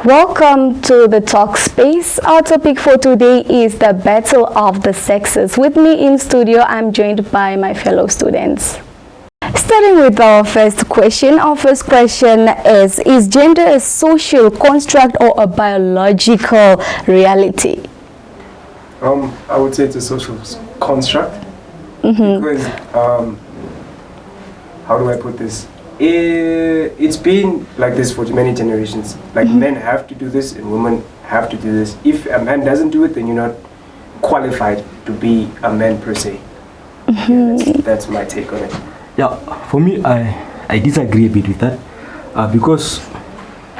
Welcome to the Talk Space. Our topic for today is the battle of the sexes. With me in studio, I'm joined by my fellow students. Starting with our first question. Our first question is gender a social construct or a biological reality? I would say it's a social construct. Because, how do I put this? It's been like this for many generations. Like men have to do this and women have to do this. If a man doesn't do it, then you're not qualified to be a man per se. Yeah, that's my take on it. Yeah, for me, I disagree a bit with that because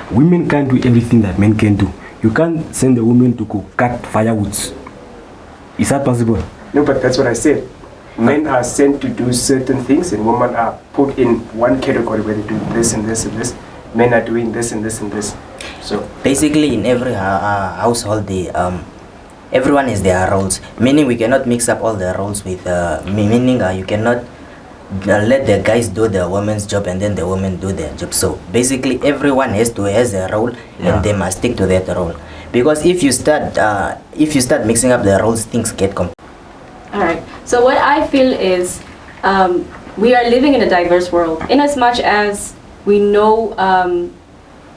women can't do everything that men can do. You can't send a woman to go cut firewoods. Is that possible? No, but that's what I said. Men are sent to do certain things and women are put in one category where they do this and this and this. Men are doing this and this and this. So basically in every household, everyone has their roles. Meaning we cannot mix up all the roles with, meaning you cannot let the guys do the women's job and then the women do their job. So basically everyone has a role and they must stick to that role. Because if you start mixing up the roles, things get complicated. All right. So what I feel is we are living in a diverse world. In as much as we know,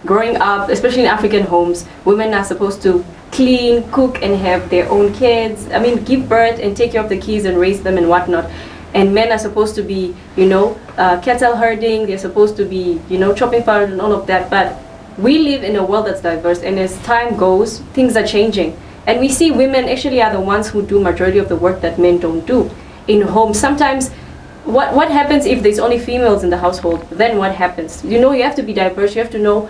growing up, especially in African homes, women are supposed to clean, cook, and have their own kids. I mean, give birth and take care of the kids and raise them and whatnot. And men are supposed to be, cattle herding. They're supposed to be, chopping firewood and all of that. But we live in a world that's diverse, and as time goes, things are changing. And we see women actually are the ones who do majority of the work that men don't do in homes. Sometimes, what happens if there's only females in the household? Then what happens? You have to be diverse. You have to know,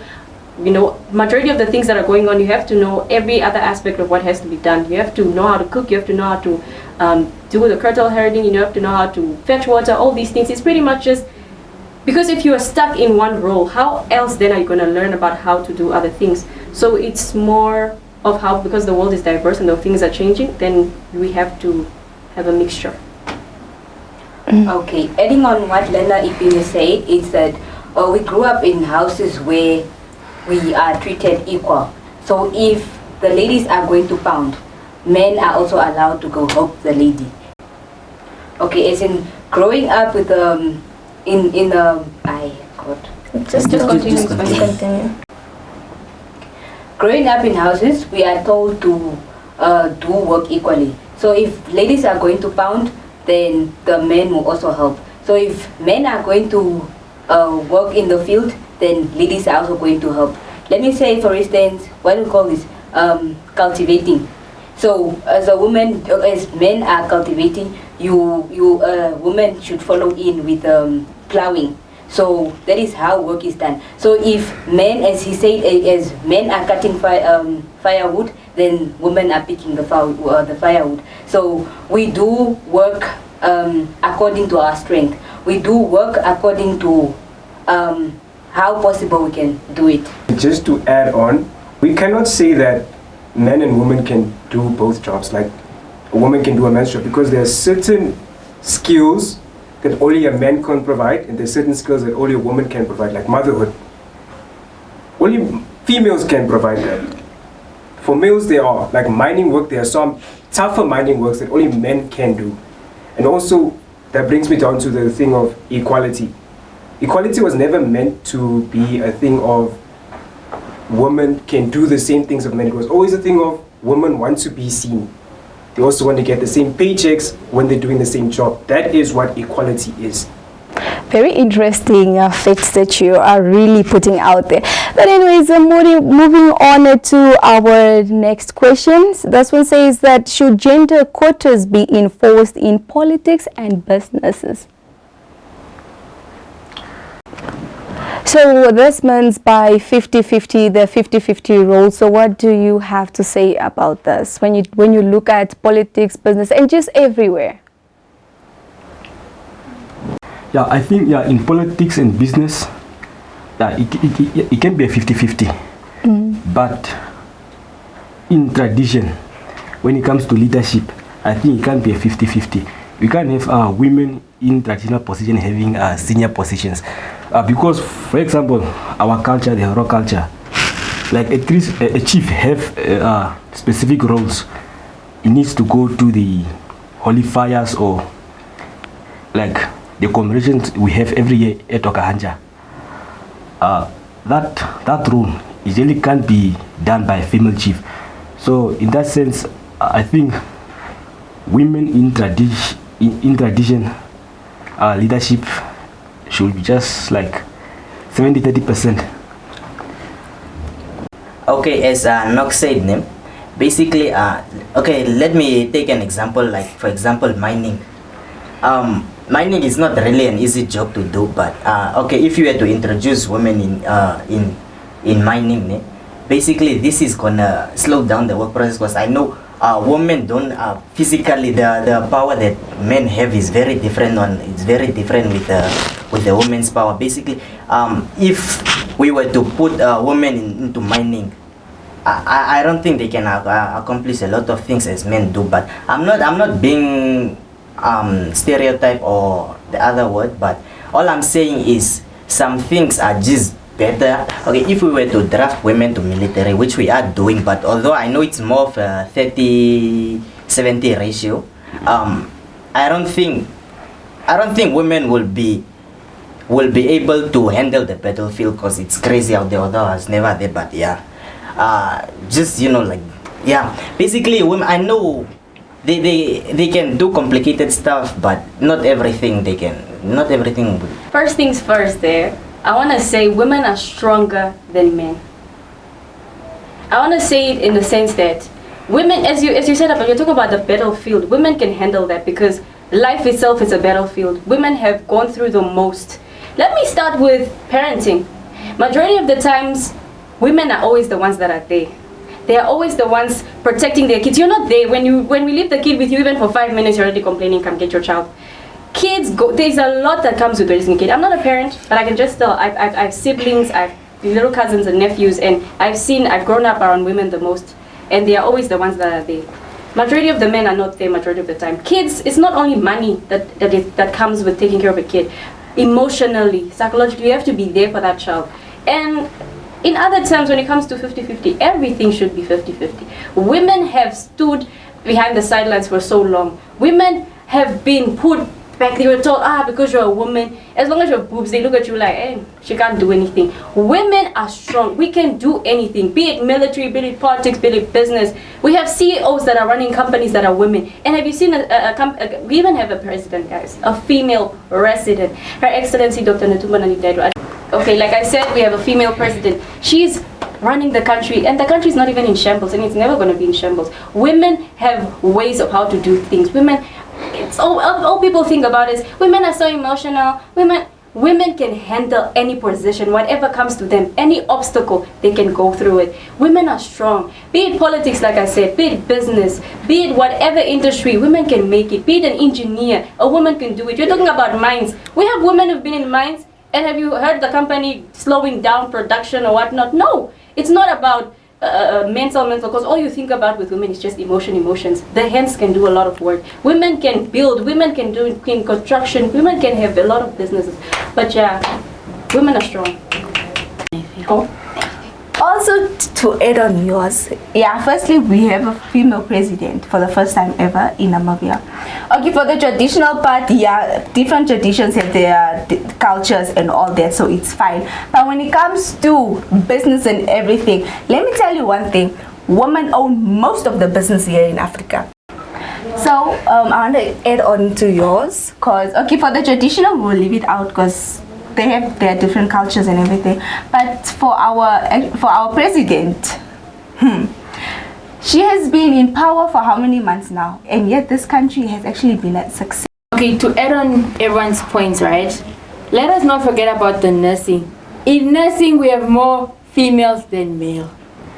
majority of the things that are going on. You have to know every other aspect of what has to be done. You have to know how to cook. You have to know how to do the cattle herding. You have to know how to fetch water. All these things. It's pretty much just because if you are stuck in one role, how else then are you going to learn about how to do other things? So it's more of how, because the world is diverse and the things are changing, then we have to have a mixture. Okay, adding on what Lena Ipini said, is that we grew up in houses where we are treated equal. So if the ladies are going to pound, men are also allowed to go help the lady. Okay, as in growing up with Just continue. Growing up in houses, we are told to do work equally. So if ladies are going to pound, then the men will also help. So if men are going to work in the field, then ladies are also going to help. Let me say, for instance, what do we call this? Cultivating. So as a woman, as men are cultivating, women should follow in with plowing. So that is how work is done. So if men, as he said, as men are cutting firewood, then women are picking the firewood. So we do work according to our strength. We do work according to how possible we can do it. Just to add on, we cannot say that men and women can do both jobs. Like a woman can do a man's job because there are certain skills that only a man can provide, and there's certain skills that only a woman can provide, like motherhood. Only females can provide that. For males, there are, like mining work, there are some tougher mining works that only men can do. And also, that brings me down to the thing of equality. Equality was never meant to be a thing of women can do the same things of men. It was always a thing of women want to be seen. They also want to get the same paychecks when they're doing the same job. That is what equality is. Very interesting facts that you are really putting out there. But anyways, moving on to our next questions. This one says that should gender quotas be enforced in politics and businesses? So this means by 50-50, the 50-50 rule. So what do you have to say about this when you look at politics, business, and just everywhere? Yeah, I think in politics and business, it can be a 50-50. But in tradition, when it comes to leadership, I think it can be a 50-50. We can't have women in traditional position having senior positions. Because, for example, our culture, the Horo culture, like a chief have specific roles. He needs to go to the holy fires or like the commemorations we have every year at Okahanja. That role usually can't be done by a female chief. So in that sense, I think women in tradition leadership should be just like 70-30%. Okay, as Nox said, basically, okay, let me take an example, like for example, mining. Mining is not really an easy job to do, but okay, if you were to introduce women in mining, basically this is gonna slow down the work process, because I know women don't physically, the power that men have is very different with the women's power. Basically, if we were to put women into mining, I don't think they can accomplish a lot of things as men do. But I'm not being stereotype or the other word, but all I'm saying is some things are just better. Okay, if we were to draft women to military, which we are doing, but although I know it's more of a 30-70 ratio, I don't think women will be able to handle the battlefield, because it's crazy out there. Although I was never there, but yeah, just like, yeah, basically women, I know they can do complicated stuff, but not everything they can, not everything. First things first there, I want to say women are stronger than men. I want to say it in the sense that women, as you said, you're talking about the battlefield, women can handle that, because life itself is a battlefield. Women have gone through the most. Let me start with parenting. Majority of the times, women are always the ones that are there. They are always the ones protecting their kids. You're not there. When we leave the kid with you, even for 5 minutes, you're already complaining, come get your child. Kids go, there's a lot that comes with raising a kid. I'm not a parent, but I can just tell, I have siblings, I have little cousins and nephews, and I've grown up around women the most, and they are always the ones that are there. Majority of the men are not there majority of the time. Kids, it's not only money that comes with taking care of a kid. Emotionally, psychologically, you have to be there for that child. And in other terms, when it comes to 50-50, everything should be 50-50. Women have stood behind the sidelines for so long. Women have been put back. They were told, because you're a woman, as long as you're boobs, they look at you like, hey, she can't do anything. Women are strong. We can do anything, be it military, be it politics, be it business. We have CEOs that are running companies that are women. And have you seen we even have a president, guys, a female president, Her Excellency Dr. Netumbo Nandi-Ndaitwah. Okay, like I said, we have a female president. She's running the country, and the country is not even in shambles, and it's never going to be in shambles. Women have ways of how to do things. Women, it's all people think about is women are so emotional. Women can handle any position, whatever comes to them, any obstacle, they can go through it. Women are strong. Be it politics, like I said, be it business, be it whatever industry, women can make it. Be it an engineer, a woman can do it. You're talking about mines. We have women who've been in mines. And have you heard the company slowing down production or whatnot? No, it's not about mental, because all you think about with women is just emotions. The hands can do a lot of work. Women can build, women can do in construction, women can have a lot of businesses. But yeah, women are strong. Oh. Also, to add on yours, yeah, firstly, we have a female president for the first time ever in Namibia. Okay, for the traditional part, yeah, different traditions have their cultures and all that, so it's fine. But when it comes to business and everything, let me tell you one thing. Women own most of the business here in Africa. So, I want to add on to yours, because, okay, for the traditional, we'll leave it out, because they have their different cultures and everything. But for our president, she has been in power for how many months now? And yet this country has actually been a success. Okay, to add on everyone's points, right? Let us not forget about the nursing. In nursing, we have more females than male.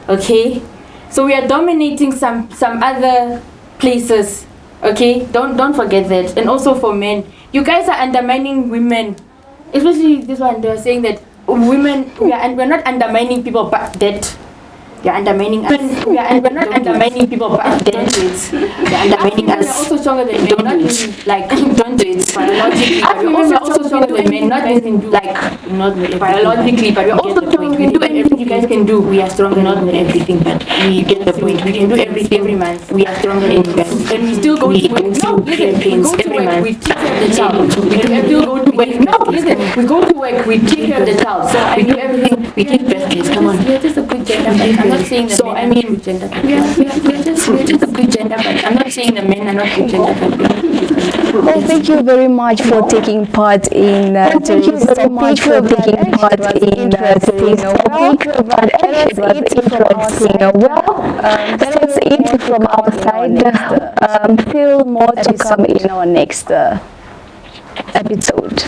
Okay? So we are dominating some other places. Okay? Don't forget that. And also for men, you guys are undermining women. Especially this one, they are saying that women, we're not undermining people, but that You're undermining us. We're not undermining people, but don't do it. You're undermining us. We're also stronger than men, not in like don't do it biologically. But we're also stronger than men, not in like not biologically, but we're also stronger. We can do everything you guys can do. We are stronger, not in everything, but we get the point. We can do everything every month. We are stronger than you guys, and we still go to work. No, listen, we go to work. We take care of the child. We still go to work. No, listen, we go to work. We take care of the child. So we do everything. We take birthdays. Come on. We're just a good gender. I'm not saying that. So I mean, gender. We're just a good gender. But I'm not saying the men are not good gender. Well, thank you very much for taking part in today's topic. That's it from our side. Still more to come in our next episode.